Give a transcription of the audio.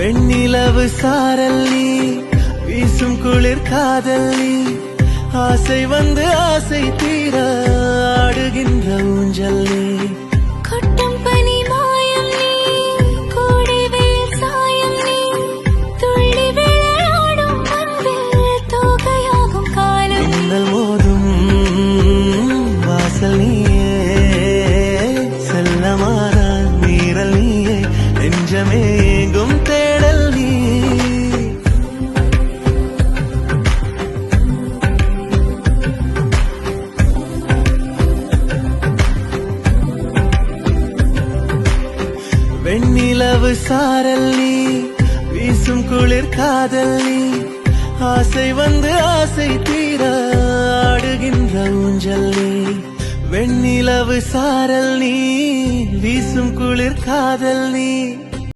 வெண்ணிலவு சாரல் நீ, வீசும் குளிர் காதல் நீ, ஆசை வந்து ஆசை தீர ஆடுகின்ற ஊஞ்சல் நீ. கொட்டும் பனி மாயம் நீ, கோடை வெயில் சாயம் நீ, துள்ளி விளையாடும் அன்பில் தோகையாகும் காலம். மின்னல் மோதும் வாசல் நீயே, செல்லமான நீரல் நீயே, நெஞ்சமே எங்கும் தேடல் நீ. வெண்ணிலவு சாரல் நீ, வீசும் குளிர் காதல் நீ, ஆசை வந்து ஆசை தீர ஆடுகின்ற ஊஞ்சல் நீ. வெண்ணிலவு சாரல் நீ, வீசும் குளிர் காதல் நீ,